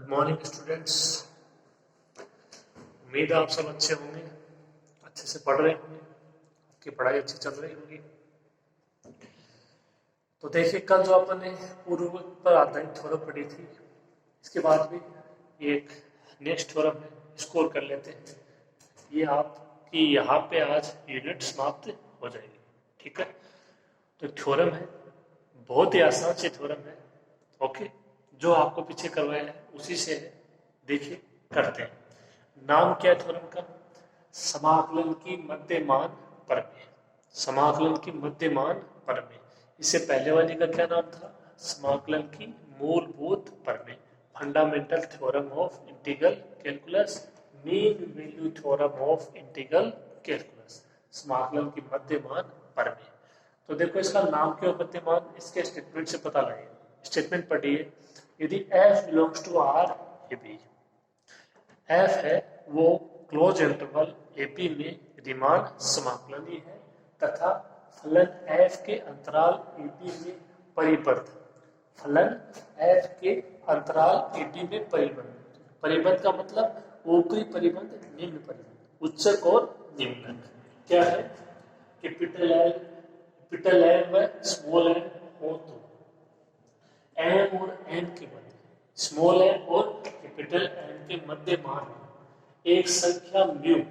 Morning students. उम्मीद है आप सब अच्छे होंगे, अच्छे से पढ़ रहे होंगे, आपकी पढ़ाई अच्छी चल रही होगी। तो देखिए, कल जो अपन ने पूर्ववर्त पर आधारित थ्योरम पढ़ी थी, इसके बाद भी एक नेक्स्ट थ्योरम है, इसको कर लेते हैं। ये आपकी यहाँ पे आज यूनिट समाप्त हो जाएगी, ठीक है। तो थ्योरम है, बहुत ही आसान से थ्योरम है, ओके। जो आपको पीछे करवाया है उसी से है, देखिए करते हैं। नाम क्या है थ्योरम का? समाकलन की मध्यमान प्रमेय। समाकलन की मध्यमान प्रमेय। इससे पहले वाली का क्या नाम था? समाकलन की मूलभूत प्रमेय, fundamental theorem of integral calculus, mean value theorem of integral calculus. समाकलन की मध्यमान प्रमेय। तो देखो, इसका नाम क्यों मध्यमान, इसके स्टेटमेंट से पता लगेगा। स्टेटमेंट पढ़िए। यदि f belongs to R a b, f है वो क्लोज इंटरवल ए बी में रीमान समाकलनीय है तथा फलन f के अंतराल ए बी में परिबद्ध। फलन f के अंतराल ए बी में परिबद्ध। परिबद्ध का मतलब ऊपरी परिबंध, निम्न परिबंध, उच्चक और निम्नक। क्या है? कैपिटल एल व स्मॉल एन हो तो एम और एन के मध्य, स्मॉल एन और कैपिटल एन के मध्य मान एक संख्या म्यू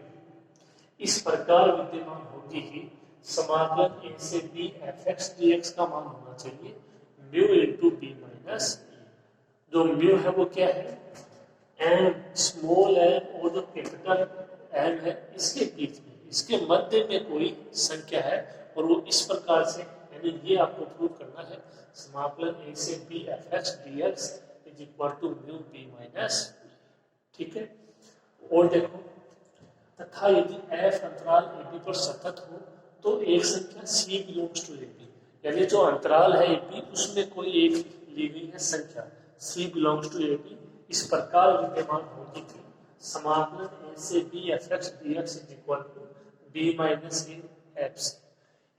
इस प्रकार विद्यमान होगी कि समाकलन ए से b f x d x का मान होना चाहिए mu into b minus a. जो म्यू है वो क्या है? एम, स्मॉल एम और जो कैपिटल एम है इसके बीच में, इसके मध्य में कोई संख्या है, और वो इस प्रकार से, यानी ये आपको प्रूव करना है, समाकलन ए से b f x d x is equal to mu b minus, ठीक है। और देखो, तथा यदि एफ अंतराल ए बी पर सतत हो तो एक संख्या c belongs to a b, यानी जो अंतराल है ए बी उसमें कोई एक ली गई है संख्या c belongs to a b इस प्रकार विद्यमान होगी कि समाकलन ए से b f x d x is equal to b minus a f c.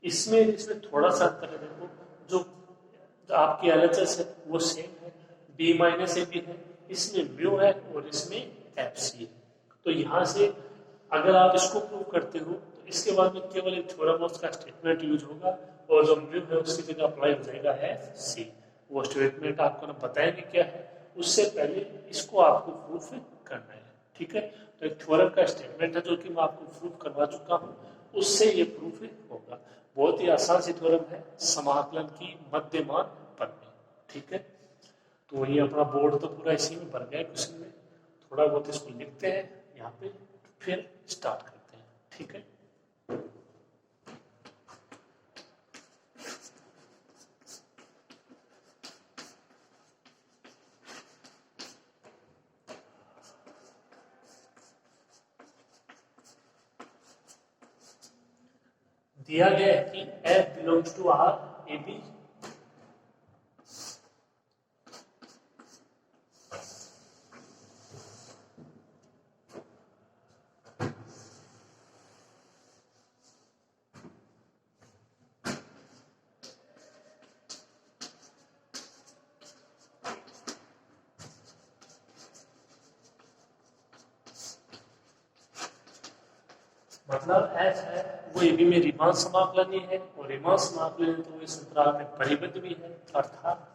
इसमें थोड़ा सा अंतर है। देखो, जो आपकी एलएचएस है वो सेम है, बी माइनस ए बी है, इसमें म्यू है और इसमें एफ सी है। तो यहाँ से अगर आप इसको प्रूव करते हो तो इसके बाद में केवल एक थ्योरम ऑफ का स्टेटमेंट यूज होगा और जो म्यू है उसकी जगह अप्लाई हो जाएगा एफ सी। वो स्टेटमेंट आपको ना बताएंगे क्या है, उससे पहले इसको आपको प्रूफ करना है, ठीक है। तो एक थ्योरम का स्टेटमेंट है जो कि मैं आपको प्रूफ करवा चुका हूँ, उससे ये प्रूफ होगा। बहुत ही आसान सी थ्योरम है, समाकलन की मध्यमान प्रमेय, ठीक है। तो ये अपना बोर्ड तो पूरा इसी में भर गया क्वेश्चन में, थोड़ा बहुत इसको लिखते हैं यहाँ पे, फिर स्टार्ट करते हैं, ठीक है। दिया गया है कि f belongs to R a b, मतलब f है वो ए बी में रीमान समाकलनीय है और रीमान समाकलनीय तो वो इस अंतराल में परिबद्ध भी है, अर्थात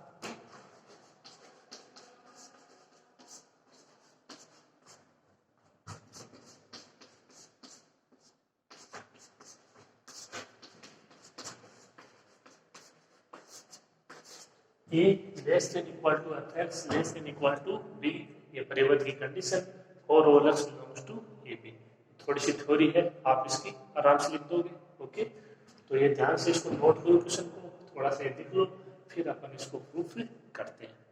a less than equal to f x less than equal to b, ये परिबद्ध की कंडीशन, और all x belongs to a b. थोड़ी सी थ्योरी है, आप इसकी आराम से लिख दोगे, ओके। तो ये ध्यान से इसको नोट करो, क्वेश्चन को थोड़ा सा देख लो, फिर अपन इसको प्रूफ करते हैं।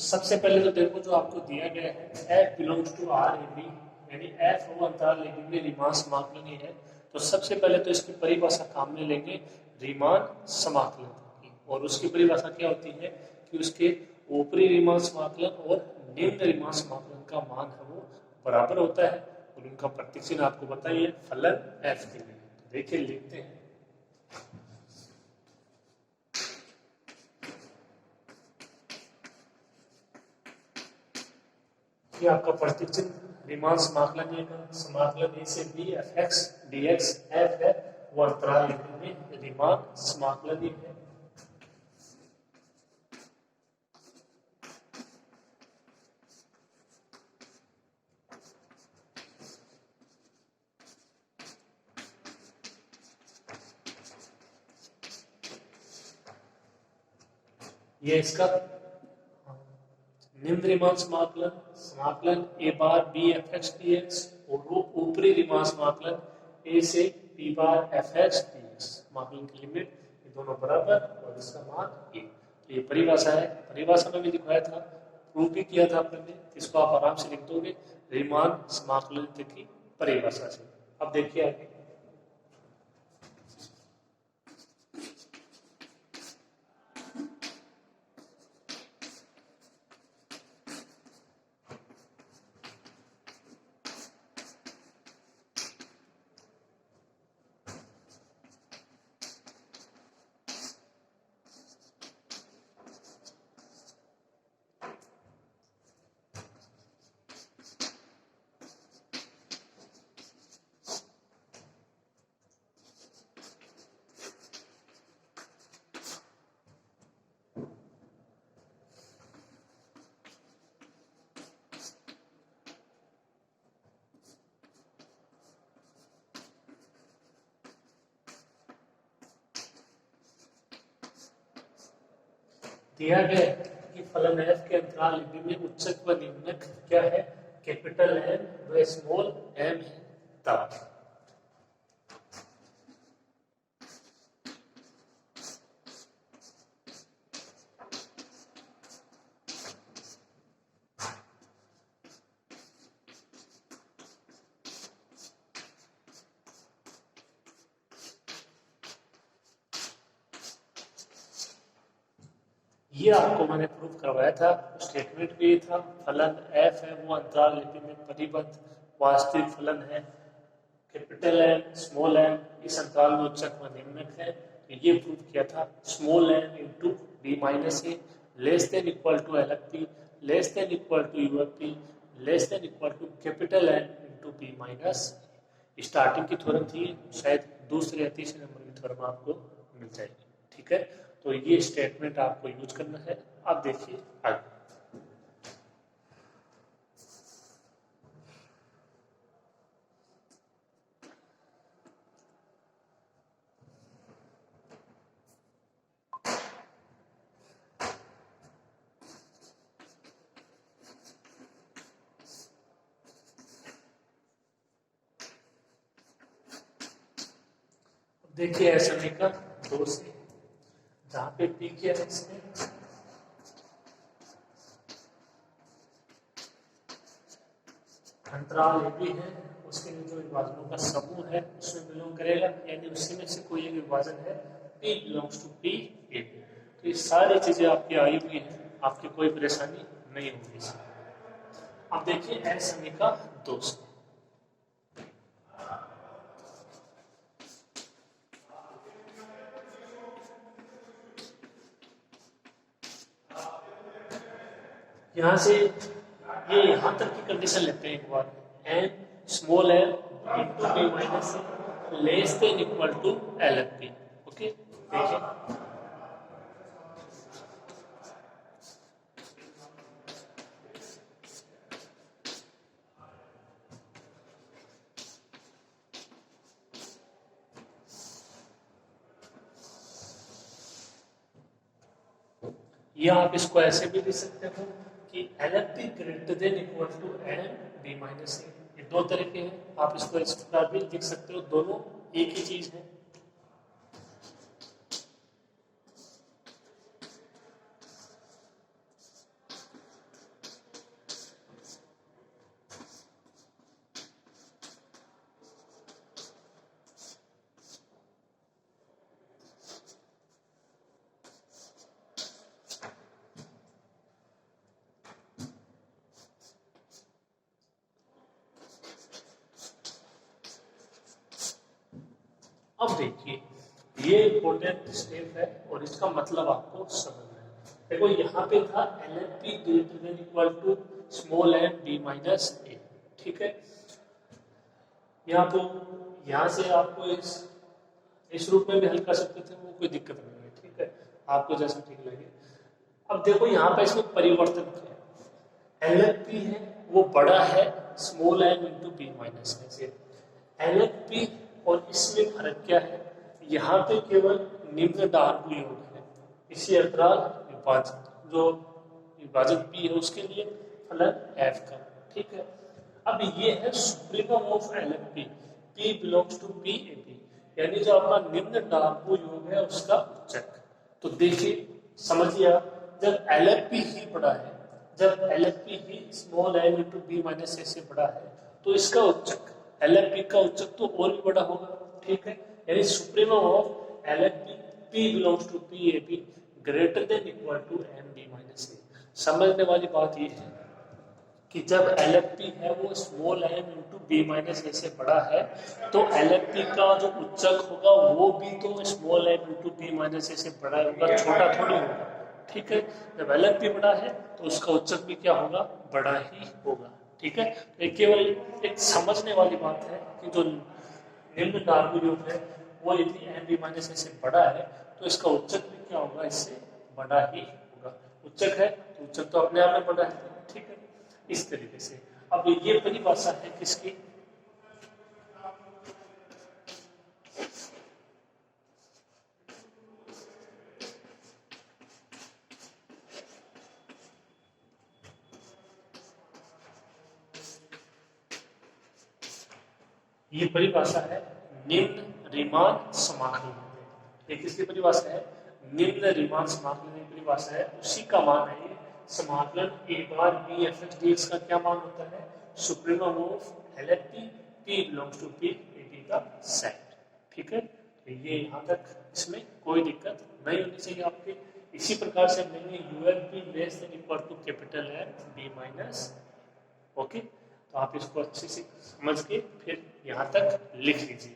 सबसे पहले तो देखो जो आपको दिया गया है f belongs to R a b, यानी f वो अंतराल ए बी में रीमान समाकलन है। तो सबसे पहले तो इसकी परिभाषा काम में लेंगे रीमान समाकलन की, और उसकी परिभाषा क्या होती है कि उसके ऊपरी रीमान समाकलन और निम्न रीमान समाकलन का मान है वो बराबर होता है, और उनका प्रतीक चिन्ह आपको बताइए फलन f के लिए। तो देखिए लिखते हैं, ये आपका प्रतीक चिन्ह रीमान समाकलन है, समाकलन ए से b f x d x f है, वो अंतराल में रीमान समाकलन है। ये इसका निम्न रीमान समाकलन समाकलन a bar b f x d x, और ऊपरी रीमान समाकलन ए से b bar f x d x, समाकलन की लिमिट ये दोनों बराबर और इसका मान ए। तो ये परिभाषा है, परिभाषा में भी दिखाया था, प्रूव भी किया था आपने, इसको आप आराम से लिख दोगे रीमान समाकलन की परिभाषा से। अब देखिए आगे, दिया गया है कि फलन f के अंतराल ab में उच्चक व निम्नक क्या है, कैपिटल M व स्मॉल m है, तब ये आपको मैंने प्रूफ करवाया था, स्टेटमेंट भी था, फलन f है वो अंतराल ab में परिबद्ध वास्तविक फलन है, कैपिटल M स्मॉल m इस अंतराल में उच्चक व निम्नक है। तो ये प्रूफ किया था small m into b minus a less than equal to L f P less than equal to U f P less than equal to capital M into b minus. Starting की theorem थी, शायद दूसरे या तीसरे number की theorem आपको मिल जाएगी, ठीक है। तो ये स्टेटमेंट आपको यूज करना है। अब देखिए आगे, देखिए ऐसा समीकरण 2 से जहां पे पी किया है इसमें अंतराल ए बी है, उसके लिए जो विभाजनों का समूह है उसमें बिलोंग करेगा, यानी उसी में से कोई एक विभाजन है P belongs to P a b. तो ये सारी चीजें आपकी आई हुई हैं, आपकी कोई परेशानी नहीं होगी इसमें। अब देखिए ऐ समीकरण 2 से यहाँ से ये यहाँ तक की कंडीशन लेते हैं एक बार, n small l into b minus less than equal to L f p. Okay, देखिए या आप इसको ऐसे भी लिख सकते हो कि l f p greater than equal to N b minus a. ये दो तरीके हैं, आप इसको इस प्रकार भी लिख सकते हो, दोनों एक ही चीज है। अब देखिए ये इम्पोर्टेंट स्टेप है और इसका मतलब आपको समझना है। देखो यहाँ पे था l n p greater than equal to small N b minus a, ठीक है। यहाँ से आपको इस रूप में भी हल कर सकते थे, वो कोई दिक्कत नहीं है, ठीक है, आपको जैसा ठीक लगे। अब देखो यहाँ पे इसमें परिवर्तन क्या है, एल एफ पी है वो बड़ा है small n into b minus a से। एल एफ पी और इसमें फर्क क्या है, यहाँ पे केवल निम्न धातु योग है, इसी अंतराल विभाजन जो विभाजन पी है उसके लिए फलन एफ का, ठीक है। अब ये है supremum of L f P, P belongs to P a P, यानी जो अपना निम्न धातु योग है उसका उच्चक। तो देखिए समझिए आप, जब एल एफ पी ही बड़ा है, जब एल एफ पी ही small n into b minus a से बड़ा है, तो इसका उच्चक एल एफ पी का उच्चक तो और भी बड़ा होगा, ठीक है। यानी supremum of L f P, P belongs to P a p greater than equal to N b minus a. समझने वाली बात ये है कि जब एल एफ पी है वो small n into b minus a से बड़ा है, तो एल एफ पी का जो उच्चक होगा वो भी तो small n into b minus a से बड़ा होगा, छोटा थोड़ी होगा, ठीक है। जब एल एफ पी बड़ा है तो उसका उच्चक भी क्या होगा, बड़ा ही होगा, ठीक है। तो ये केवल एक समझने वाली बात है कि जो निम्न धातु योग है वो यदि एन बी माइनस ए से बड़ा है तो इसका उच्चक भी क्या होगा, इससे बड़ा ही होगा। उच्चक है तो उच्चक तो अपने आप में बड़ा है, ठीक है, इस तरीके से। अब ये परिभाषा है किसकी, ये परिभाषा है निम्न रीमान समाकलन। ये किसकी परिभाषा है, निम्न रीमान समाकलन की परिभाषा है, उसी का मान है ये। समाकलन a bar b f x d x का क्या मान होता है, supremum of L f P, P belongs to P a p का सेट, ठीक है। तो ये यहाँ तक इसमें कोई दिक्कत नहीं होनी चाहिए आपके। इसी प्रकार से हम लेंगे U f P less than equal to capital N b minus, okay. तो आप इसको अच्छे से समझ के फिर यहाँ तक लिख लीजिए।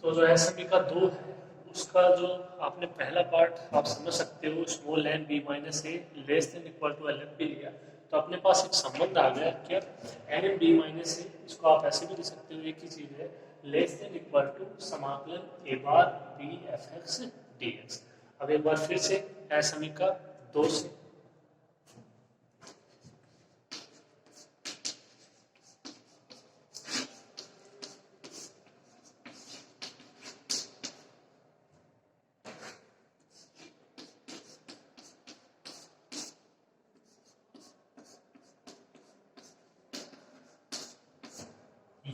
तो जो एसएमई का 2 है उसका जो आपने पहला पार्ट आप समझ सकते हो, small N b minus a less than equal to L f b लिया, तो अपने पास एक संबंध आ गया क्या, N N b minus a, इसको आप ऐसे भी लिख सकते हो, एक ही चीज है, लेस देन इक्वल टू समाकलन a bar b f x d x. अब एक बार फिर से एसएमई का 2 से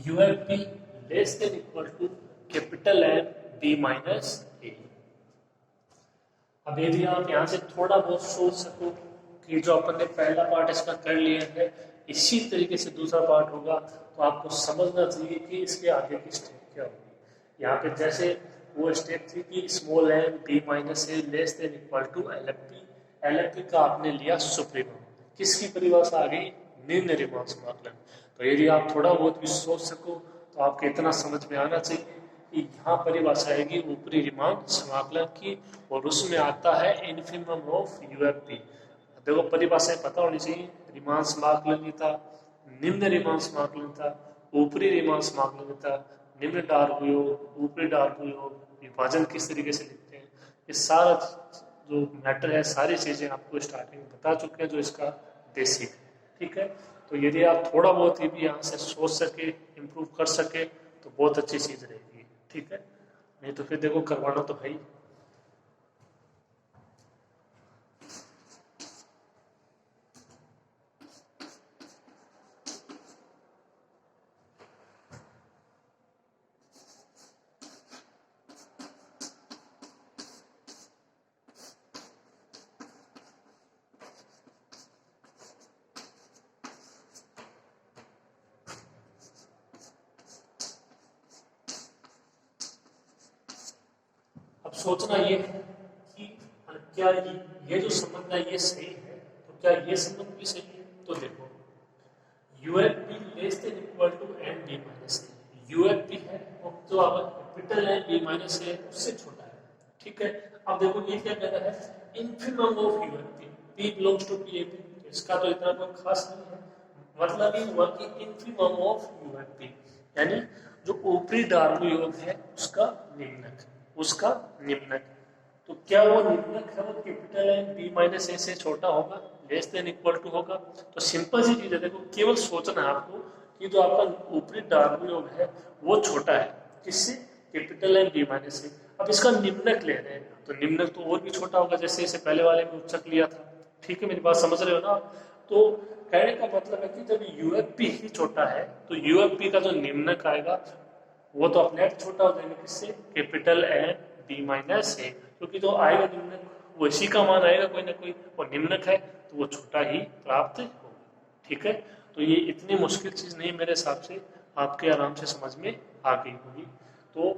UFP less than equal to capital N b minus a. अब यदि आप यहाँ से थोड़ा बहुत सोच सको कि जो अपन ने पहला पार्ट इसका कर लिया है, इसी तरीके से दूसरा पार्ट होगा, तो आपको समझना चाहिए कि इसके आगे की स्टेप क्या होगी। यहाँ पे जैसे वो स्टेप थी कि small N b minus a less than equal to L f P, L f P का आपने लिया सुप्रीमम, किसकी परिभाषा आ गई, निम्न रीमान समाकलन। तो यदि आप थोड़ा बहुत भी सोच सको तो आपको इतना समझ में आना चाहिए कि यहाँ परिभाषा आएगी ऊपरी रीमान समाकलन की, और उसमें आता है इन्फिमम ऑफ यूएफपी। देखो परिभाषाएं पता होनी चाहिए, रीमान समाकलन था, निम्न रीमान समाकलन था, ऊपरी रीमान समाकलन था, निम्न डार्क योग, ऊपरी डार्क योग, विभाजन किस तरीके से लिखते हैं, ये सारा जो मैटर है, सारी चीजें आपको स्टार्टिंग में बता चुके हैं, जो इसका बेसिक है, ठीक है। तो यदि आप थोड़ा बहुत ही भी यहाँ से सोच सके, इम्प्रूव कर सके, तो बहुत अच्छी चीज रहेगी, ठीक है। नहीं तो फिर देखो करवाना तो है ही। सोचना ये है कि क्या ये जो संबंध है ये सही है, तो क्या ये संबंध भी सही है? तो देखो UFP less than equal to N b minus a, UFP है और जो अगर capital N b minus a उससे छोटा है, ठीक है। अब देखो ये क्या कह रहा है, infimum of UFP, P belongs to PAP, इसका तो इतना कोई खास नहीं है, मतलब ये हुआ कि इन्फिमम ऑफ UFP यानी जो ऊपरी डार्वी योग है उसका निम्नक, उसका निम्नक। तो क्या वो निम्नक है वो capital N b minus a से छोटा होगा, लेस देन इक्वल टू होगा? तो सिंपल सी चीज है, देखो केवल सोचना है आपको कि जो आपका ऊपरी डार्वी योग है वो छोटा है किससे, कैपिटल एन बी माइनस से। अब इसका निम्नक ले रहे हैं तो निम्नक तो और भी छोटा होगा, जैसे इसे पहले वाले में उच्चक लिया था, ठीक है, मेरी बात समझ रहे हो ना? तो कहने का मतलब है कि जब यूएफपी ही छोटा है तो यूएफपी का जो निम्नक आएगा वो तो अपने आप छोटा हो जाएगा, किससे, कैपिटल एन बी माइनस ए, क्योंकि जो आएगा निम्नक वो इसी का मान आएगा कोई ना कोई, और निम्नक है तो वो छोटा ही प्राप्त होगा, ठीक है। तो ये इतनी मुश्किल चीज नहीं, मेरे हिसाब से आपके आराम से समझ में आ गई होगी। तो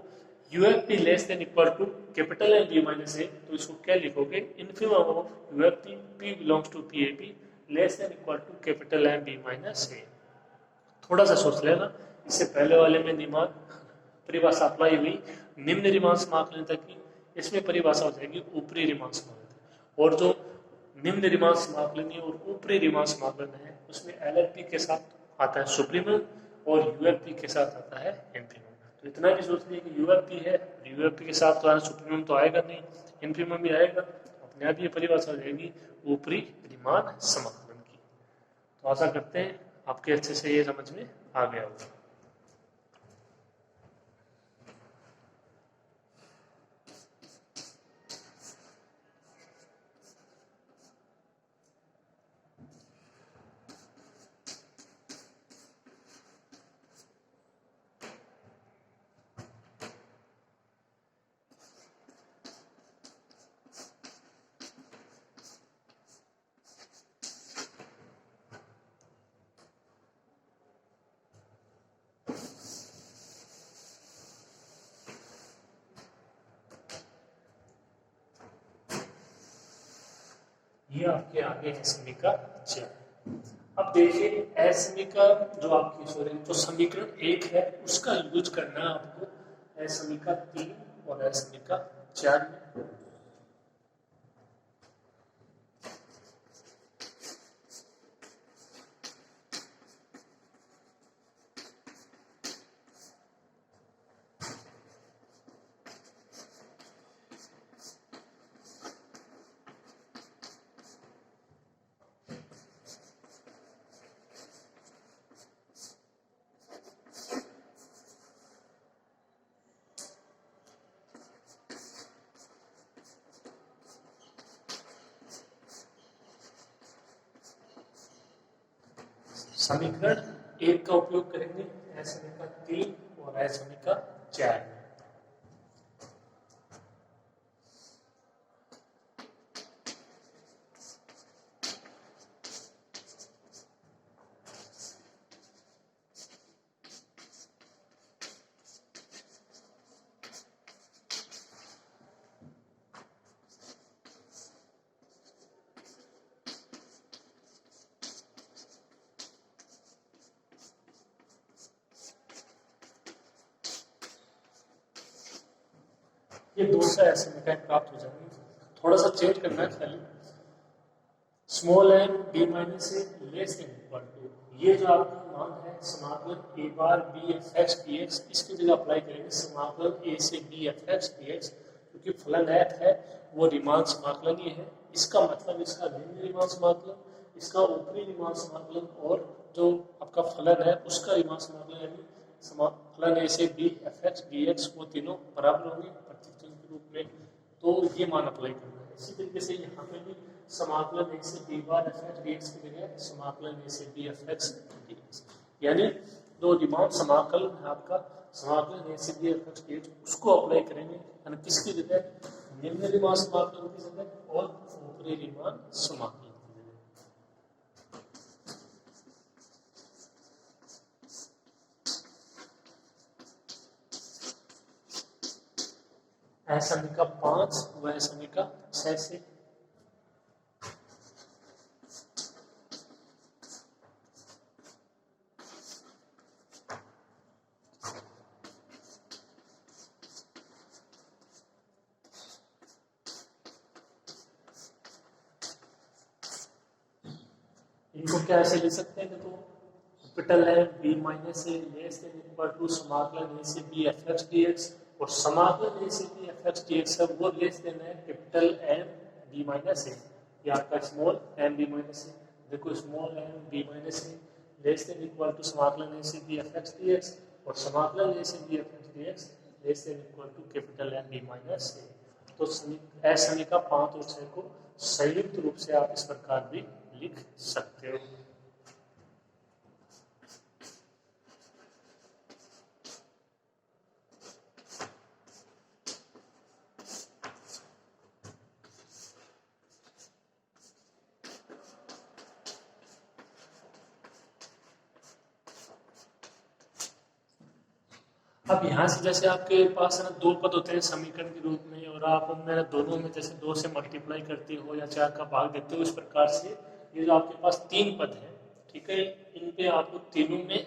UFP less than equal to capital N b minus a, तो इसको क्या लिखोगे, infimum of UFP P belongs to PAP less than equal to capital N b minus a. थोड़ा सा सोच लेना, इससे पहले वाले में दिमाग परिभाषा अप्लाई हुई निम्न रिमांस समाकलन तक की, इसमें परिभाषा हो जाएगी ऊपरी रिमांस समाकलन, और जो निम्न रिमांस समाकलन और ऊपरी रिमांस समाकलन है उसमें LFP के साथ आता है सुप्रीमम और UFP के साथ आता है इन्फिमम। तो इतना भी सोच लिया कि UFP है, UFP के साथ तो सुप्रीमम तो आएगा नहीं, इन्फिमम भी आएगा, अपने आप ये परिभाषा हो जाएगी ऊपरी रिमांस समाकलन की। तो आशा करते हैं आपके अच्छे से ये समझ में आ गया होगा। ये आपके आगे है समीका 4। अब देखिए असमीका जो आपकी सॉरी जो समीकरण 1 है उसका यूज करना है आपको असमीका 3 और असमीका 4 में। समीकरण 1 का उपयोग करेंगे असमीका 3 और असमीका 4 में। ये दूसरा असमीका प्राप्त हो जाएंगे, थोड़ा सा चेंज करना है खाली, small N b minus a less than equal to, ये जो आपका मान है समाकलन a bar b f x d x, इसकी जगह अप्लाई करेंगे समाकलन ए से b f x d x, क्योंकि फलन एफ है वो रिमान समाकलन ही है, इसका मतलब इसका निम्न रिमान समाकलन, इसका ऊपरी रिमान समाकलन और जो आपका फलन है उसका रिमान समाकलन, यानी फलन ए से b f x d x वो तीनों बराबर होंगे प्रतिचिह्न के रूप में, तो ये मान अप्लाई करना है। इसी तरीके से यहाँ पे भी समाकलन ए से b bar f x d x की जगह समाकलन ए से b f x d x, यानी जो रिमान समाकलन है आपका समाकलन ए से b f x d x उसको अप्लाई करेंगे, यानी किसकी जगह, निम्न रिमान समाकलन की जगह और ऊपरी रिमान समाकलन। असमिका 5 व असमिका 6 से। इनको क्या ऐसे लिख सकते हैं? देखो कैपिटल है b minus a less than equal to समाकलन a से b f x d x, और समाकलन a से b f x d x है वो लेस देन है capital m b minus a, ये आपका small m b minus a. देखो small m b minus a less than equal to समाकलन a से b f x d x, और समाकलन a से b f x d x less than equal to capital m b minus a. तो असमिका 5 और 6 को संयुक्त रूप से आप इस प्रकार भी लिख सकते हो। अब यहाँ से जैसे आपके पास है ना दो पद होते हैं समीकरण के रूप में, और आप उनमें दोनों में जैसे 2 से मल्टीप्लाई करते हो या 4 का भाग देते हो, इस प्रकार से ये जो आपके पास 3 पद हैं, ठीक है, इन पे आपको तीनों में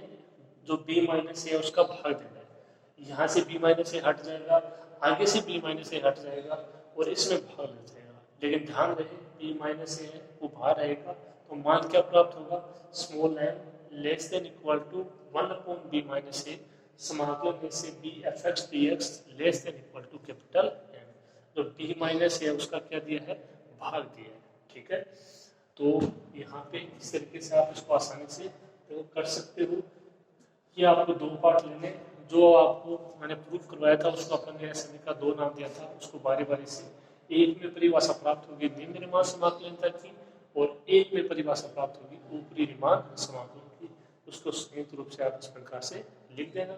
जो b माइनस है उसका भाग देना है। यहाँ से b माइनस ए हट जाएगा, आगे से b माइनस ए हट जाएगा और इसमें भाग लग जाएगा, लेकिन ध्यान रहे b माइनस ए वो बाहर रहेगा, तो मान क्या प्राप्त होगा? Small m less than equal to 1/b minus a समाकलन a से b f x d x less than equal to capital M। जो b माइनस है उसका क्या दिया है? भाग दिया है, ठीक है। तो यहाँ पे इस तरीके से आप इसको आसानी से तो कर सकते हो। ये आपको 2 पार्ट लेने, जो आपको मैंने प्रूफ करवाया था उसको अपन ने समीकरण का 2 नाम दिया था, उसको बारी बारी से एक में परिभाषा प्राप्त होगी निम्न रीमान समाकलनता की, और एक में परिभाषा प्राप्त होगी ऊपरी रीमान समाकलन की। उसको संयुक्त रूप से आप इस प्रकार से लिख देना,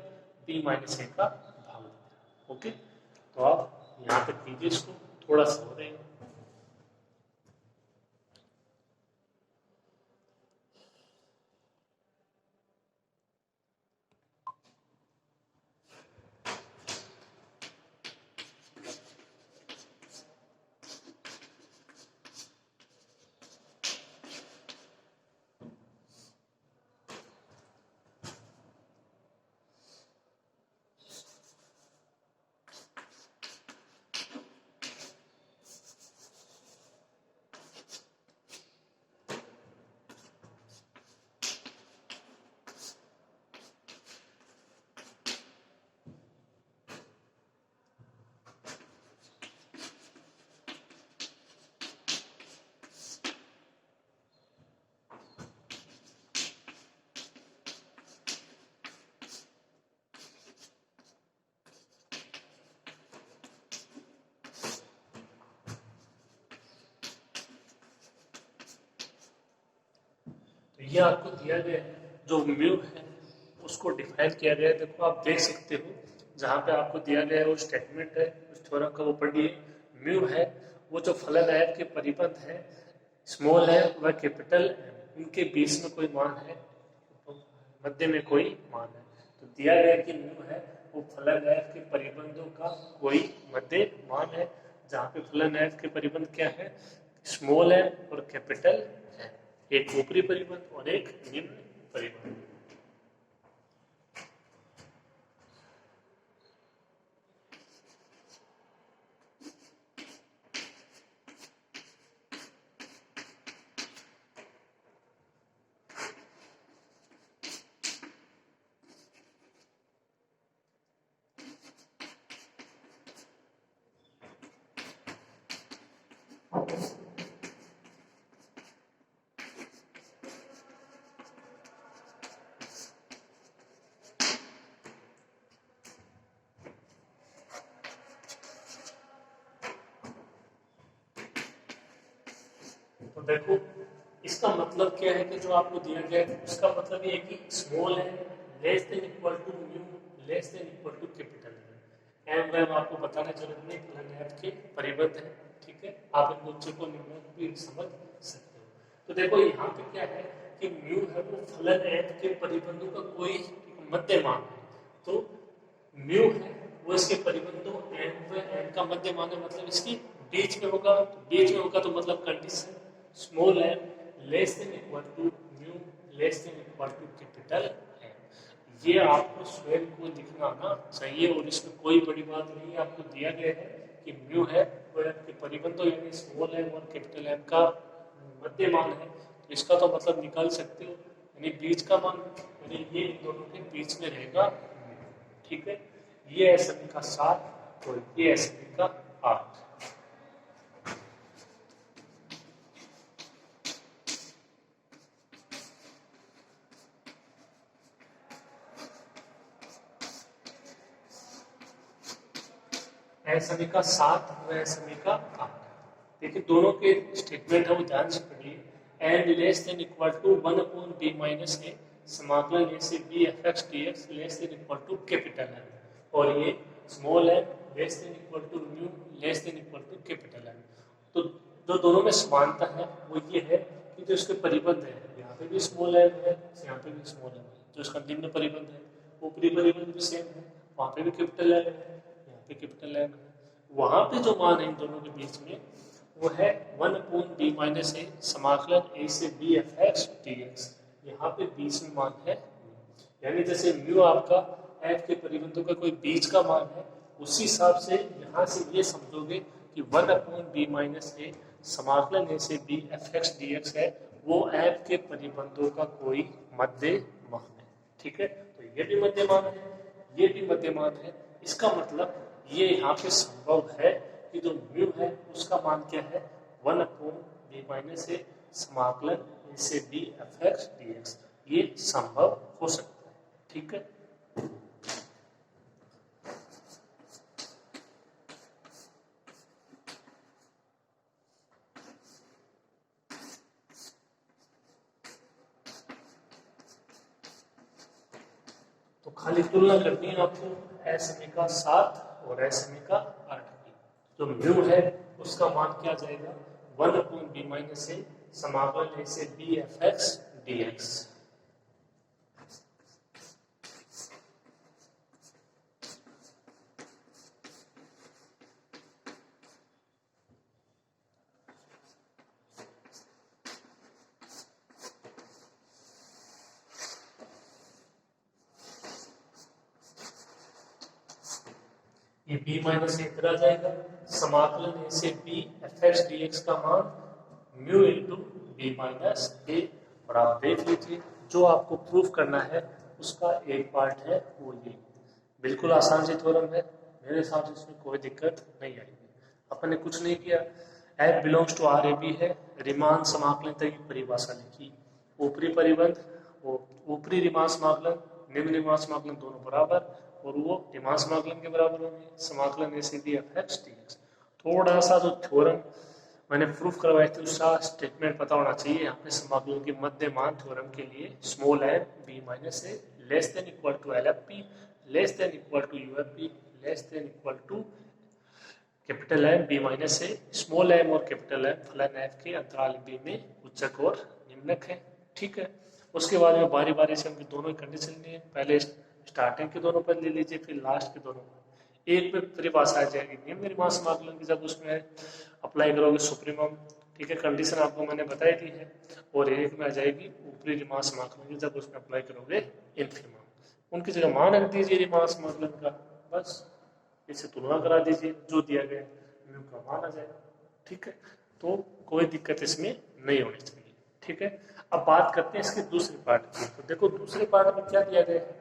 b माइनस ए का भाग देना। ओके, तो आप यहाँ तक कीजिए, इसको थोड़ा सा हो रहेगा। ये आपको दिया गया है, जो म्यू है उसको डिफाइन किया गया है। देखो आप देख सकते हो जहाँ पे आपको दिया गया है वो स्टेटमेंट है, उस थ्योरम का वो पढ़िए। म्यू है वो जो फलन आयत के परिबंध है स्मॉल है वह कैपिटल है, उनके बीच में कोई मान है तो मध्य में कोई मान है। तो दिया गया कि म्यू है वो फलन आयत के परिबंधों का कोई मध्य मान है, जहाँ पे फलन आयत के परिबंध क्या है? स्मॉल है और कैपिटल है, एक ऊपरी परिबंध और एक निम्न परिबंध। तो देखो इसका मतलब क्या है कि जो आपको दिया गया है उसका मतलब ये है कि स्मॉल है less than equal to mu less than equal to capital है। एम वैम आपको बताने जरूरत नहीं, फलन आयत के परिबद्ध है, ठीक है। आप इन बच्चों को निम्न भी समझ सकते हो। तो देखो यहाँ पे क्या है कि म्यू है वो फलन आयत के परिबंधों का कोई मध्य मान है। तो म्यू है वो इसके परिबंधों एन व एन का मध्य मान है, मतलब इसकी बीच में होगा। तो बीच में होगा तो मतलब condition small M less than equal to mu less than equal to capital M. ये आपको स्वयं को लिखना आना चाहिए और इसमें कोई बड़ी बात नहीं है। आपको दिया गया है कि म्यू है वो एम के परिबंधों यानी स्मॉल एम और कैपिटल एम का मध्य मान है, तो इसका तो मतलब निकाल सकते हो, यानी बीच का मान, यानी ये इन दोनों के बीच में रहेगा। ठीक है, ये है समीकरण 7 और ये है समीकरण 8। समीकरण 7 व समीकरण 8। देखिए दोनों के स्टेटमेंट है वो ध्यान से पढ़िए। N less than equal to 1/b minus a समाकलन ए से b f x d x less than equal to capital n, और ये small n less than equal to mu less than equal to capital n. तो जो दोनों में समानता है वो ये है कि जो इसके परिबंध है, यहाँ पे भी स्मॉल एन है, यहाँ पे भी स्मॉल एन है। जो इसका निम्न परिबंध है, ऊपरी परिबंध भी सेम है, वहाँ पे भी कैपिटल एन है, यहाँ पे कैपिटल एन है। वहाँ पे जो मान है इन दोनों के बीच में वो है 1/b माइनस ए समाकलन ए से b f x d x. यहाँ पे बीच में मान है, यानी जैसे म्यू आपका एफ के परिबंधों का कोई बीच का मान है, उसी हिसाब से यहाँ से ये समझोगे कि 1/b माइनस ए समाकलन ए से b f x d x है, वो एफ के परिबंधों का कोई मध्य मान है। ठीक है, तो ये भी मध्य मान है, ये भी मध्य मान है। इसका मतलब ये यहाँ पे संभव है कि जो म्यू है उसका मान क्या है 1/b माइनस ए समाकलन ए से b f x d x, ये संभव हो सकता है। ठीक है, तो खाली तुलना करनी है आपको समीकरण 7 और समीकरण 8 की। जो म्यू है उसका मान क्या जाएगा 1/b माइनस ए समाकलन ए से b f x d x. ये b माइनस ए इधर आ जाएगा, समाकलन ए से b f x d x का मान mu into b minus a. और आप देख लीजिए जो आपको प्रूफ करना है उसका एक पार्ट है वो ये, बिल्कुल आसान सी थ्योरम है, मेरे हिसाब से इसमें कोई दिक्कत नहीं आएगी। अपन ने कुछ नहीं किया, f belongs to R a b है, रीमान समाकलन तक की परिभाषा लिखी, ऊपरी परिबंध वो ऊपरी रीमान समाकलन निम्न रीमान समाकलन दोनों बराबर, और वो रीमान समाकलन के बराबर होंगे समाकलन ए से b f x d x. थोड़ा सा जो थ्योरम मैंने प्रूफ करवाई थी उसका स्टेटमेंट पता होना चाहिए। यहाँ पे समाकलन के मध्य मान थ्योरम के लिए small M b minus a less than equal to L f P less than equal to U f P less than equal to capital M b minus a. Small M और capital M फलन f के अंतराल B में उच्चक और निम्नक है। ठीक है, उसके बाद में बारी बारी से हमने दोनों कंडीशन लिए, पहले स्टार्टिंग के दोनों पर ले लीजिए फिर लास्ट के दोनों पर। एक पे परिभाषा आ जाएगी निम्न रीमान समाकलन की, जब उसमें अप्लाई करोगे सुप्रीमम, ठीक है कंडीशन आपको मैंने बताई दी है, और एक में आ जाएगी ऊपरी रीमान समाकलन की, जब उसमें अप्लाई करोगे इनफिमम। उनकी जगह मान रख दीजिए रीमान समाकलन का, बस इसे तुलना करा दीजिए, जो दिया गया म्यू का मान आ जाएगा। ठीक है, तो कोई दिक्कत इसमें नहीं होनी चाहिए। ठीक है, अब बात करते हैं इसके दूसरे पार्ट की। तो देखो दूसरे पार्ट में क्या दिया गया है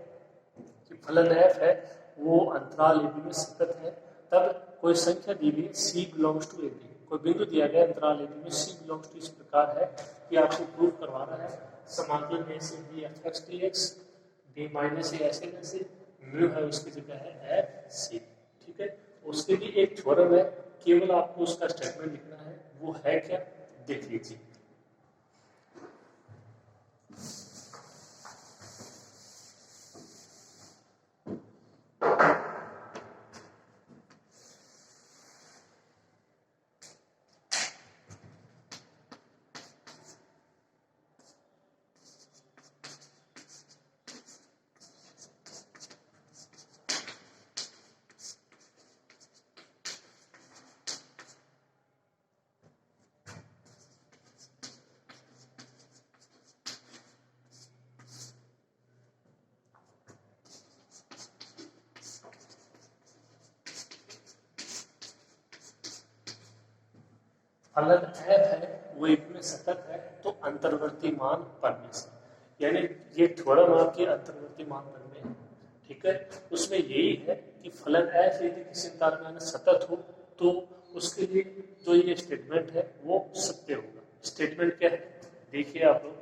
कि फलन एफ है वो अंतराल ए बी में सतत है, तब कोई संख्या दी गई सी बिलोंग्स टू ए बी, कोई बिंदु दिया गया अंतराल ए बी में सी बिलोंग्स टू, इस प्रकार है कि आपको प्रूफ करवाना है समाकलन ए से b f x d x b minus a ऐसे कैसे, म्यू है उसकी जगह है एफ सी। ठीक है, उसके लिए एक थ्योरम है, केवल आपको उसका स्टेटमेंट लिखना है, वो है क्या देख लीजिए। फलन एफ है वो एबी में सतत है तो अंतर्वर्ती मान पढ़ने से, यानी ये थ्योरम आपके अंतर्वर्ती मान पढ़ने है, ठीक है। उसमें यही है कि फलन एफ यदि किसी अंतराल में सतत हो तो उसके लिए जो ये स्टेटमेंट है वो सत्य होगा। स्टेटमेंट क्या है देखिए आप लोग,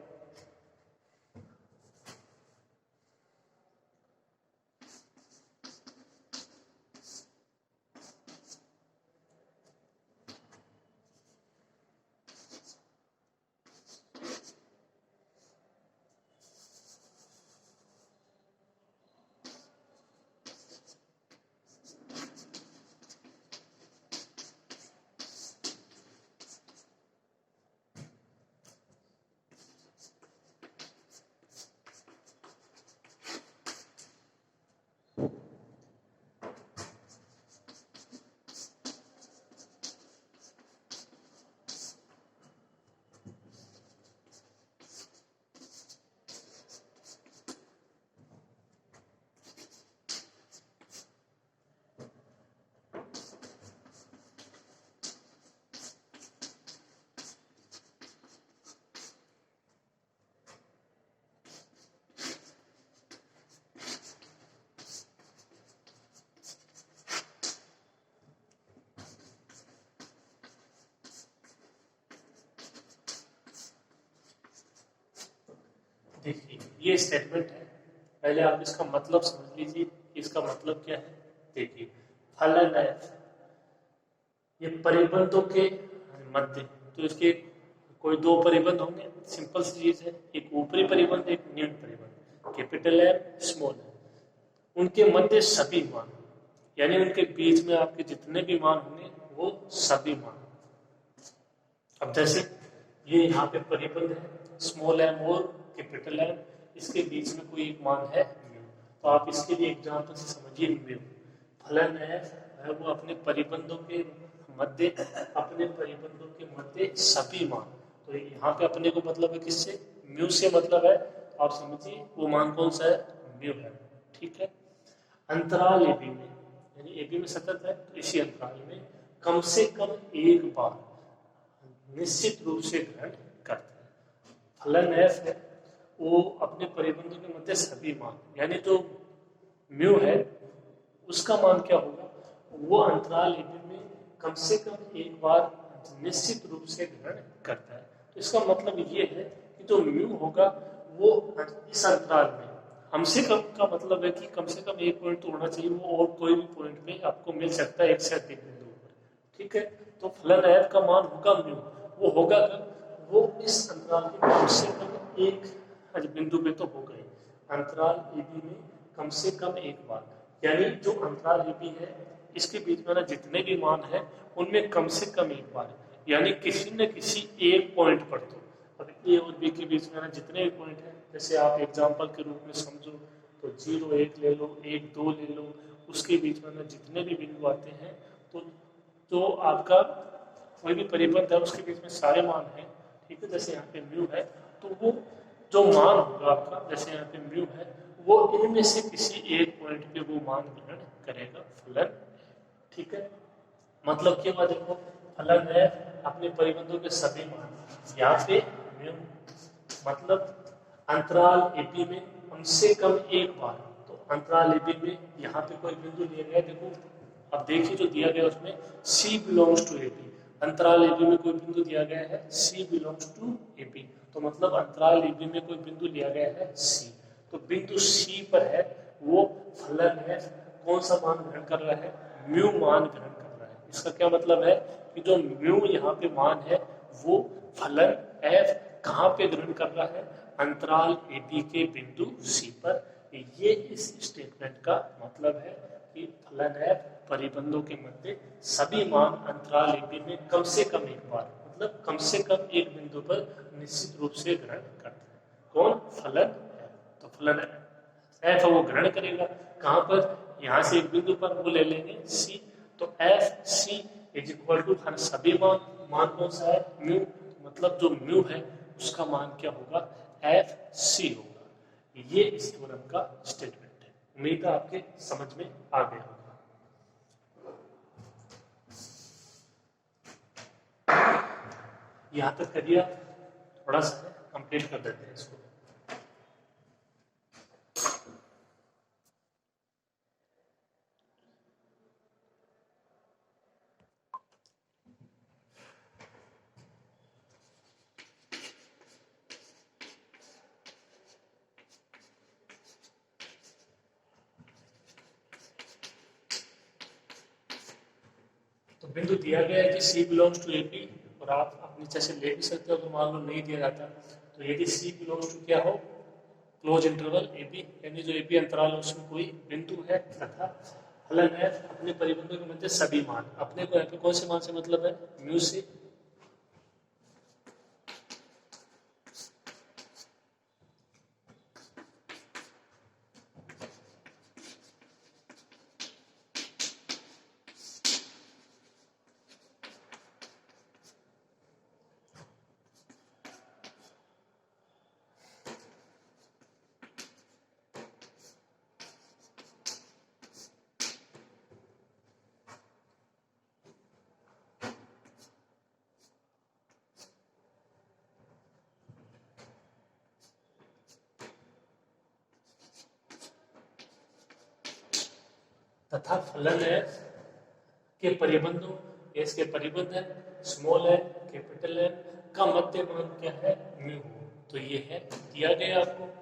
देखिए ये स्टेटमेंट है, पहले आप इसका मतलब समझ लीजिए, इसका मतलब क्या है। देखिए फलन एफ ये परिबंधों के मध्य, तो इसके कोई दो परिबंध होंगे, सिंपल सी चीज है, एक ऊपरी परिबंध एक निम्न परिबंध, कैपिटल एम स्मॉल एम, उनके मध्य सभी मान, यानी उनके बीच में आपके जितने भी मान होंगे वो सभी मान। अब जैसे ये यहाँ पे परिबंध है स्मॉल एम और कैपिटल एम, इसके बीच में कोई एक मान है म्यू, तो आप इसके लिए एग्जांपल से समझिए म्यू। फलन एफ है वो अपने परिबंधों के मध्य, अपने परिबंधों के मध्य सभी मान, तो यहाँ पे अपने को मतलब है किससे, म्यू से मतलब है, आप समझिए वो मान कौन सा है, म्यू है, ठीक है। अंतराल ए बी में, यानी ए बी में सतत है तो इसी अंतराल में कम से कम एक बार निश्चित रूप से ग्रहण करते हैं। फलन एफ है वो अपने परिबंधों के मध्य सभी मान, यानी जो म्यू है उसका मान क्या होगा, वो अंतराल ए बी में कम से कम एक बार निश्चित रूप से ग्रहण करता है। तो इसका मतलब ये है कि जो म्यू होगा वो इस अंतराल में कम से कम का मतलब है कि कम से कम एक पॉइंट तो होना चाहिए, वो और कोई भी पॉइंट पे आपको मिल सकता है एक से अधिक बिंदु पर, ठीक है। तो फलन एफ का मान होगा म्यू, वो होगा कब, वो इस अंतराल के कम से कम एक बिंदु पे तो हो गए, अंतराल ए बी में कम से कम एक बार, यानी जो अंतराल ए बी है इसके बीच में ना जितने भी मान है उनमें कम से कम एक बार, यानी किसी न किसी एक पॉइंट पर तो, अब ए और बी के बीच में ना जितने भी पॉइंट है, जैसे आप एग्जांपल के रूप में समझो तो 0 1 ले लो, 1 2 ले लो, उसके बीच में ना जितने भी बिंदु आते हैं तो जो आपका कोई भी परिबंध है उसके बीच में सारे मान हैं, ठीक है। जैसे यहाँ पे म्यू है तो वो जो मान होगा आपका, जैसे यहाँ पे म्यू है, वो इनमें से किसी एक पॉइंट पे वो मान ग्रहण करेगा फलन, ठीक है। मतलब क्या हुआ, देखो फलन है अपने परिबंधों के सभी मान, यहाँ पे म्यू मतलब अंतराल ए बी में कम से कम एक बार, तो अंतराल ए बी में यहाँ पे कोई बिंदु दिया गया, देखो अब देखिए जो दिया गया उसमें C belongs to a b, अंतराल ए बी में कोई बिंदु दिया गया है C belongs to a b, तो मतलब अंतराल ए बी में कोई बिंदु लिया गया है C, तो बिंदु C पर है वो फलन है कौन सा मान ग्रहण कर रहा है, म्यू मान ग्रहण कर रहा है। इसका क्या मतलब है कि जो म्यू यहाँ पे मान है वो फलन f कहाँ पे ग्रहण कर रहा है, अंतराल ए बी के बिंदु C पर। ये इस स्टेटमेंट का मतलब है कि फलन f परिबंधों के मध्य सभी मान अंतराल ए बी में कम से कम एक बार, मतलब कम से कम एक बिंदु पर निश्चित रूप से ग्रहण करता है, कौन, फलन f। तो फलन f वो ग्रहण करेगा कहाँ पर, यहाँ से एक बिंदु पर वो ले लेंगे C, तो f c is equal to सभी मान कौन सा है, म्यू, मतलब जो म्यू है उसका मान क्या होगा, एफ सी होगा। ये इस थ्योरम का स्टेटमेंट है। उम्मीद है आपके समझ में आ गया होगा। यहाँ तक करिए, थोड़ा सा कंप्लीट कर देते हैं इसको। तो बिंदु दिया गया है कि C बिलोंग्स टू AP, और आप अपनी नीचे से ले भी सकते हो, तो मान लो नहीं दिया जाता, तो यदि C बिलोंग्स टू क्या हो, क्लोज इंटरवल AB, यानी जो AB अंतराल है उसमें कोई बिंदु है तथा फलन है अपने परिबंधों के मध्य सभी मान, अपने को यहाँ पे कौन से मान से मतलब है, म्यू से, तथा फलन है के परिबंधों, एस के परिबंध है, स्मॉल है, कैपिटल है, का मध्य मान क्या है, म्यू। तो ये है दिया गया आपको।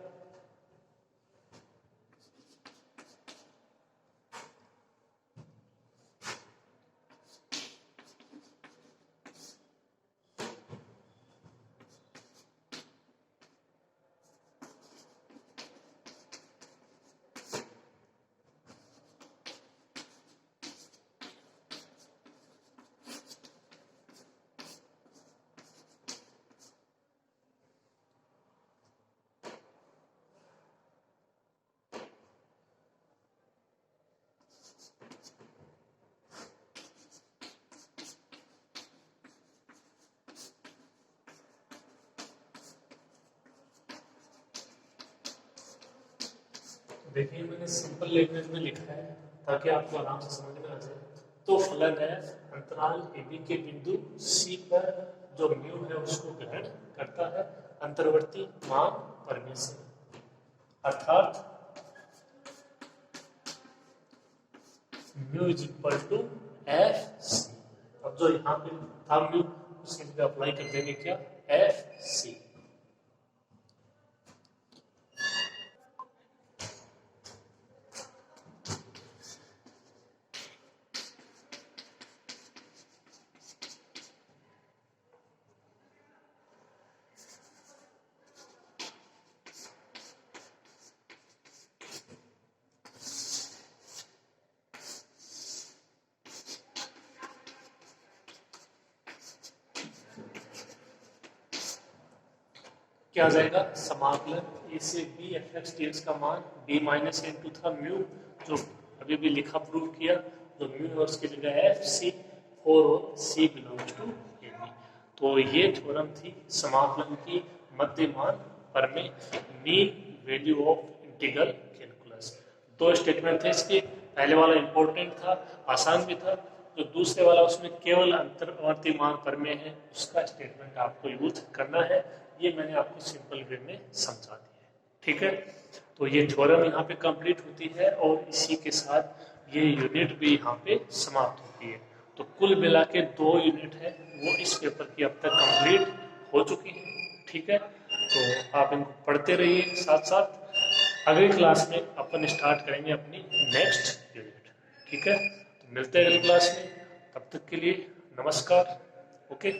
देखिए मैंने सिंपल लैंग्वेज में लिखा है ताकि आपको आराम से समझ में आ जाए। तो फलन है अंतराल AB के बिंदु C पर जो म्यू है उसको ग्रहण करता है अंतर्वर्ती मान परिमेय से, अर्थात mu is equal to FC। अब जो यहाँ पे था म्यू उसके लिए अप्लाई कर देंगे क्या, FC। क्या आ जाएगा, समाकलन ए से b f x d x का मान b माइनस एन टू था म्यू, जो अभी भी लिखा प्रूव किया, जो म्यू है उसकी जगह एफ सी और सी बिलोंग्स टू ए बी। तो ये थ्योरम थी समाकलन की मध्य मान प्रमेय, mean value of integral calculus. दो स्टेटमेंट थे इसके, पहले वाला इंपॉर्टेंट था, आसान भी था, जो दूसरे वाला उसमें केवल अंतर्वर्ती मान प्रमेय है, उसका स्टेटमेंट आपको यूज करना है। ये मैंने आपको सिंपल वे में समझा दिया है, ठीक है। तो ये थ्योरम यहाँ पे कंप्लीट होती है और इसी के साथ ये यूनिट भी यहाँ पे समाप्त होती है। तो कुल मिला के 2 यूनिट है वो इस पेपर की अब तक कंप्लीट हो चुकी है, ठीक है। तो आप इनको पढ़ते रहिए साथ साथ। अगली क्लास में अपन स्टार्ट करेंगे अपनी नेक्स्ट यूनिट, ठीक है। तो मिलते हैं अगली क्लास में, तब तक के लिए नमस्कार, ओके।